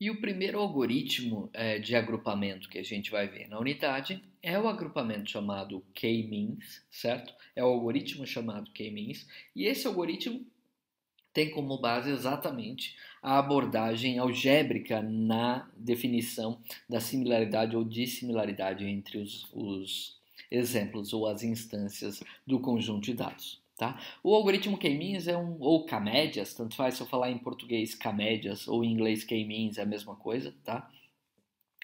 E o primeiro algoritmo de agrupamento que a gente vai ver na unidade é o agrupamento chamado K-means, certo? É o algoritmo chamado K-means, e esse algoritmo tem como base exatamente a abordagem algébrica na definição da similaridade ou dissimilaridade entre os exemplos ou as instâncias do conjunto de dados. Tá? O algoritmo K-means ou K-médias, tanto faz se eu falar em português K-médias ou em inglês K-means é a mesma coisa, tá?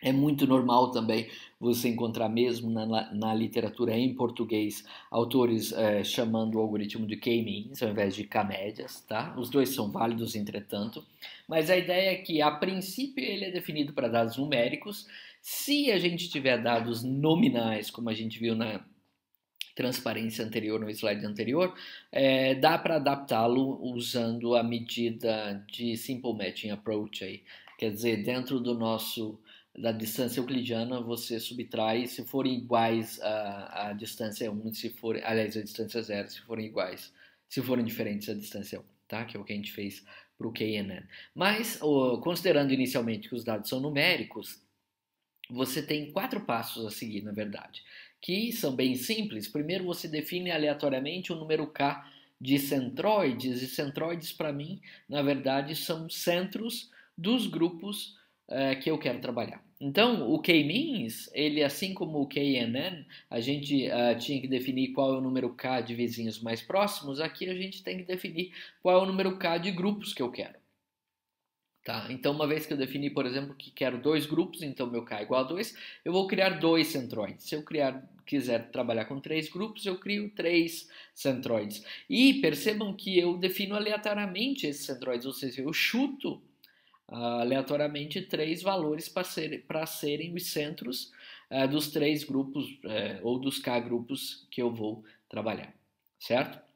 É muito normal também você encontrar mesmo na literatura em português autores chamando o algoritmo de K-means ao invés de K-médias, tá? Os dois são válidos, entretanto, mas a ideia é que a princípio ele é definido para dados numéricos. Se a gente tiver dados nominais, como a gente viu na transparência anterior, no slide anterior, dá para adaptá-lo usando a medida de Simple Matching Approach aí. Quer dizer, dentro da distância euclidiana, você subtrai se forem iguais a distância 1, aliás, a distância 0, se forem iguais, se forem diferentes a distância 1, tá? Que é o que a gente fez para o KNN. Mas, considerando inicialmente que os dados são numéricos, você tem 4 passos a seguir, na verdade, que são bem simples. Primeiro, você define aleatoriamente o número K de centroides, e centroides, para mim, na verdade, são centros dos grupos que eu quero trabalhar. Então, o K-means, ele assim como o KNN, a gente tinha que definir qual é o número K de vizinhos mais próximos, aqui a gente tem que definir qual é o número K de grupos que eu quero. Tá? Então, uma vez que eu defini, por exemplo, que quero 2 grupos, então meu K é igual a 2, eu vou criar 2 centroides. Se eu quiser trabalhar com 3 grupos, eu crio 3 centroides. E percebam que eu defino aleatoriamente esses centroides, ou seja, eu chuto aleatoriamente 3 valores para serem os centros dos 3 grupos ou dos K grupos que eu vou trabalhar, certo?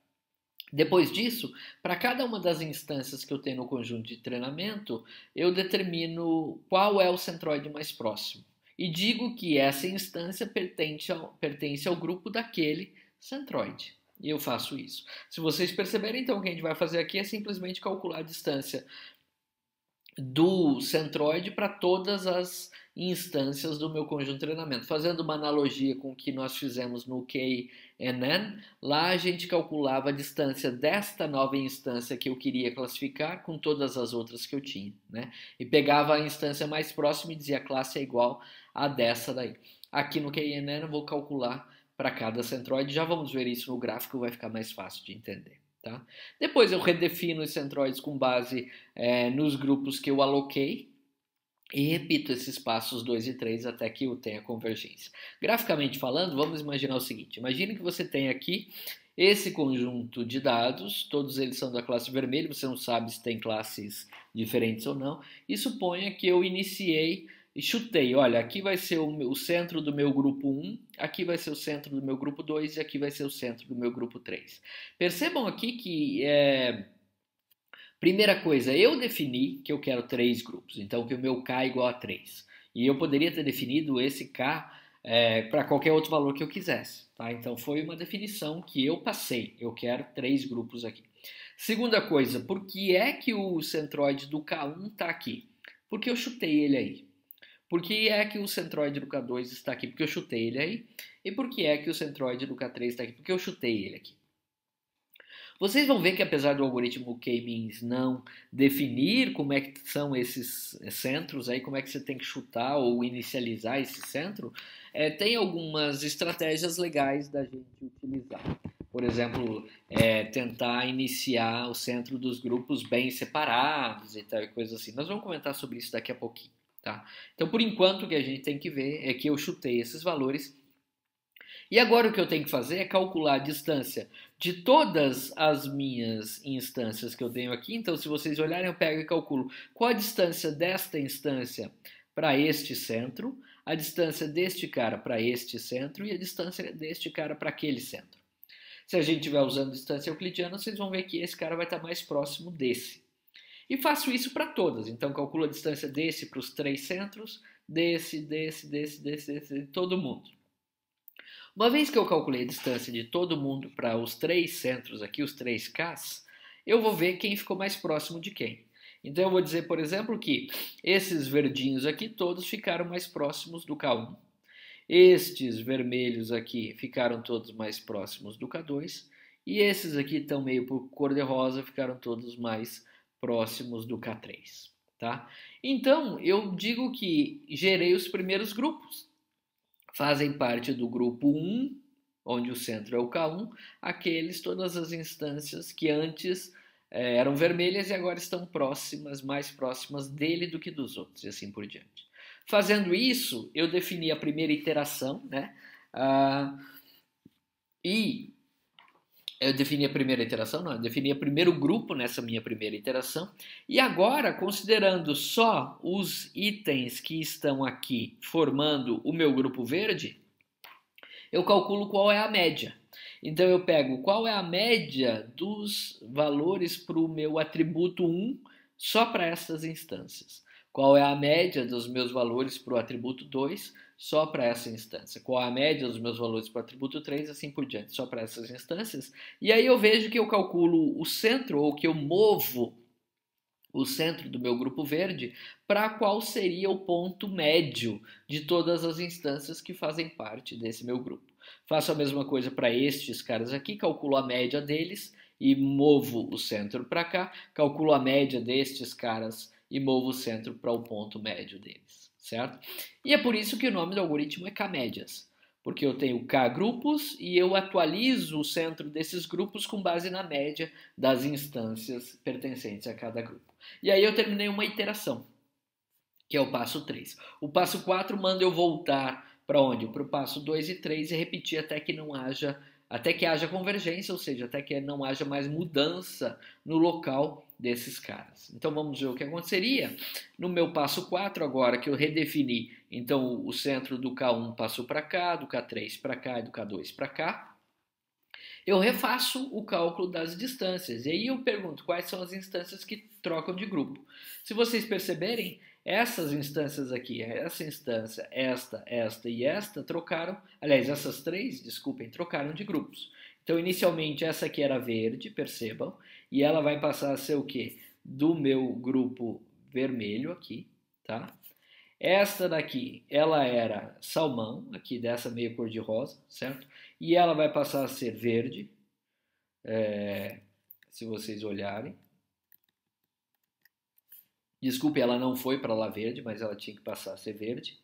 Depois disso, para cada uma das instâncias que eu tenho no conjunto de treinamento, eu determino qual é o centroide mais próximo. E digo que essa instância pertence ao grupo daquele centroide. E eu faço isso. Se vocês perceberem, então, o que a gente vai fazer aqui é simplesmente calcular a distância do centroide para todas as instâncias do meu conjunto de treinamento. Fazendo uma analogia com o que nós fizemos no KNN, lá a gente calculava a distância desta nova instância que eu queria classificar com todas as outras que eu tinha, né? E pegava a instância mais próxima e dizia a classe é igual a dessa daí. Aqui no KNN eu vou calcular para cada centroide, já vamos ver isso no gráfico, vai ficar mais fácil de entender. Tá? Depois eu redefino os centroides com base nos grupos que eu aloquei e repito esses passos 2 e 3 até que eu tenha convergência. Graficamente falando, vamos imaginar o seguinte: imagine que você tem aqui esse conjunto de dados, todos eles são da classe vermelho, você não sabe se tem classes diferentes ou não, e suponha que eu iniciei e chutei, olha, aqui vai ser o centro do meu grupo 1, aqui vai ser o centro do meu grupo 2 e aqui vai ser o centro do meu grupo 3. Percebam aqui que, primeira coisa, eu defini que eu quero 3 grupos, então que o meu K é igual a 3. E eu poderia ter definido esse K para qualquer outro valor que eu quisesse. Tá? Então foi uma definição que eu passei, eu quero 3 grupos aqui. Segunda coisa, por que é que o centroide do K1 está aqui? Porque eu chutei ele aí. Por que é que o centroide do K2 está aqui? Porque eu chutei ele aí. E por que é que o centroide do K3 está aqui? Porque eu chutei ele aqui. Vocês vão ver que apesar do algoritmo K-means não definir como é que são esses centros, aí como é que você tem que chutar ou inicializar esse centro, tem algumas estratégias legais da gente utilizar. Por exemplo, tentar iniciar o centro dos grupos bem separados e tal, coisa assim. Nós vamos comentar sobre isso daqui a pouquinho. Tá? Então, por enquanto, o que a gente tem que ver é que eu chutei esses valores. E agora o que eu tenho que fazer é calcular a distância de todas as minhas instâncias que eu tenho aqui. Então, se vocês olharem, eu pego e calculo qual a distância desta instância para este centro, a distância deste cara para este centro e a distância deste cara para aquele centro. Se a gente estiver usando distância euclidiana, vocês vão ver que esse cara vai estar mais próximo desse. E faço isso para todas. Então, calculo a distância desse para os 3 centros, desse, de todo mundo. Uma vez que eu calculei a distância de todo mundo para os 3 centros aqui, os 3 Ks, eu vou ver quem ficou mais próximo de quem. Então eu vou dizer, por exemplo, que esses verdinhos aqui todos ficaram mais próximos do K1. Estes vermelhos aqui ficaram todos mais próximos do K2. E esses aqui estão meio por cor-de-rosa, ficaram todos mais próximos do K3. Tá? Então, eu digo que gerei os primeiros grupos. Fazem parte do grupo 1, onde o centro é o K1, todas as instâncias que antes eram vermelhas e agora estão mais próximas dele do que dos outros, e assim por diante. Fazendo isso, eu defini a primeira iteração, né? Eu defini a primeira iteração, não, eu defini o primeiro grupo nessa minha primeira iteração. E agora, considerando só os itens que estão aqui formando o meu grupo verde, eu calculo qual é a média. Então eu pego qual é a média dos valores para o meu atributo 1 só para essas instâncias. Qual é a média dos meus valores para o atributo 2 só para essa instância. Qual é a média dos meus valores para o atributo 3, assim por diante, só para essas instâncias. E aí eu vejo que eu calculo o centro, ou que eu movo o centro do meu grupo verde para qual seria o ponto médio de todas as instâncias que fazem parte desse meu grupo. Faço a mesma coisa para estes caras aqui, calculo a média deles e movo o centro para cá, calculo a média destes caras e movo o centro para o ponto médio deles, certo? E é por isso que o nome do algoritmo é K-médias, porque eu tenho K grupos e eu atualizo o centro desses grupos com base na média das instâncias pertencentes a cada grupo. E aí eu terminei uma iteração, que é o passo 3. O passo 4 manda eu voltar para onde? Para o passo 2 e 3 e repetir até que haja convergência, ou seja, até que não haja mais mudança no local desses caras. Então vamos ver o que aconteceria. No meu passo 4, agora que eu redefini, então o centro do K1 passou para cá, do K3 para cá e do K2 para cá, eu refaço o cálculo das distâncias. E aí eu pergunto quais são as instâncias que trocam de grupo. Se vocês perceberem, essas instâncias aqui, essa instância, esta e esta, trocaram, aliás, essas três, desculpem, trocaram de grupos. Então, inicialmente, essa aqui era verde, percebam, e ela vai passar a ser o quê? Do meu grupo vermelho aqui, tá? Esta daqui, ela era salmão, aqui dessa meio cor de rosa, certo? E ela vai passar a ser verde, se vocês olharem. Desculpe, ela não foi para lá verde, mas ela tinha que passar a ser verde.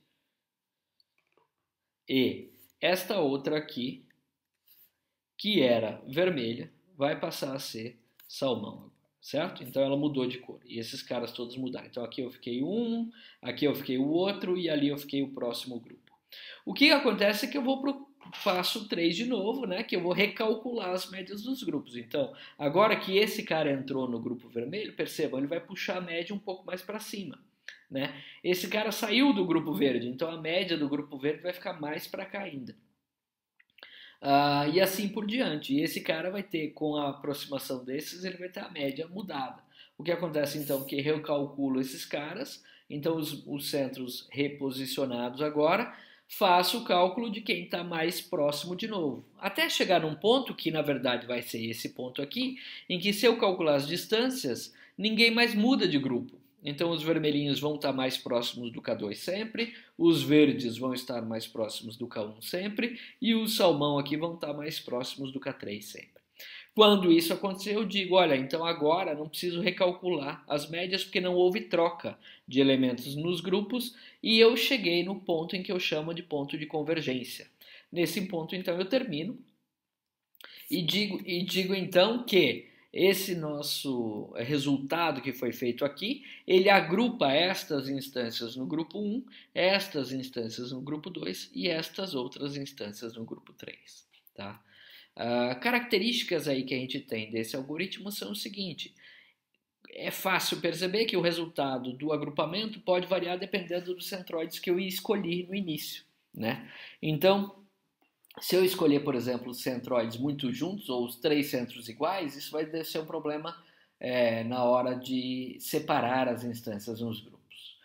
E esta outra aqui, que era vermelha, vai passar a ser salmão, certo? Então ela mudou de cor. E esses caras todos mudaram. Então aqui eu fiquei um, aqui eu fiquei o outro e ali eu fiquei o próximo grupo. O que acontece é que eu vou para o passo 3 de novo, né? Que eu vou recalcular as médias dos grupos. Então, agora que esse cara entrou no grupo vermelho, percebam, ele vai puxar a média um pouco mais para cima, né? Esse cara saiu do grupo verde, então a média do grupo verde vai ficar mais para cá ainda. E assim por diante. E esse cara vai ter, com a aproximação desses, ele vai ter a média mudada. O que acontece então é que eu calculo esses caras, então os centros reposicionados agora, faço o cálculo de quem está mais próximo de novo. Até chegar num ponto que na verdade vai ser esse ponto aqui, em que se eu calcular as distâncias, ninguém mais muda de grupo. Então os vermelhinhos vão estar mais próximos do K2 sempre, os verdes vão estar mais próximos do K1 sempre, e os salmão aqui vão estar mais próximos do K3 sempre. Quando isso acontecer, eu digo, olha, então agora não preciso recalcular as médias porque não houve troca de elementos nos grupos e eu cheguei no ponto em que eu chamo de ponto de convergência. Nesse ponto, então, eu termino e digo então que esse nosso resultado que foi feito aqui, ele agrupa estas instâncias no grupo 1, estas instâncias no grupo 2 e estas outras instâncias no grupo 3, tá? Características aí que a gente tem desse algoritmo são o seguinte: é fácil perceber que o resultado do agrupamento pode variar dependendo dos centroides que eu escolhi no início, né? Então, se eu escolher, por exemplo, os centroides muito juntos ou os três centros iguais, isso vai ser um problema na hora de separar as instâncias nos grupos.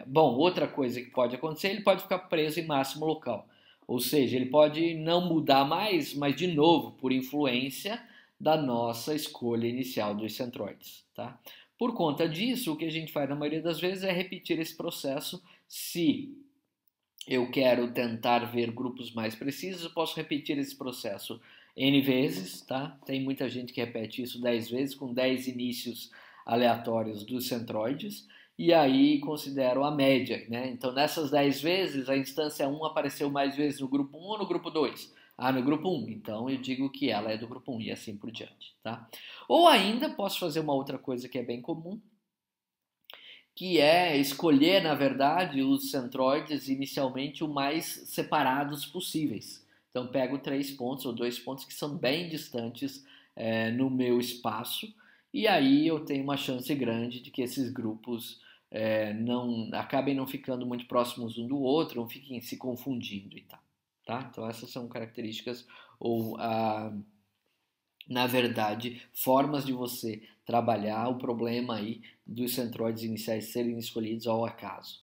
Bom, outra coisa que pode acontecer, ele pode ficar preso em máximo local. Ou seja, ele pode não mudar mais, mas de novo, por influência da nossa escolha inicial dos centroides, tá? Por conta disso, o que a gente faz na maioria das vezes é repetir esse processo. Se eu quero tentar ver grupos mais precisos, eu posso repetir esse processo N vezes, tá? Tem muita gente que repete isso 10 vezes, com 10 inícios aleatórios dos centroides, e aí considero a média, né? Então, nessas 10 vezes, a instância 1 apareceu mais vezes no grupo 1 ou no grupo 2? Ah, no grupo 1, então eu digo que ela é do grupo 1 e assim por diante, tá? Ou ainda posso fazer uma outra coisa que é bem comum, que é escolher, na verdade, os centroides inicialmente o mais separados possíveis. Então, pego 3 pontos ou 2 pontos que são bem distantes no meu espaço, e aí eu tenho uma chance grande de que esses grupos não acabem não ficando muito próximos um do outro, não fiquem se confundindo e tal. Tá? Então, essas são características ou na verdade, formas de você trabalhar o problema aí dos centroides iniciais serem escolhidos ao acaso.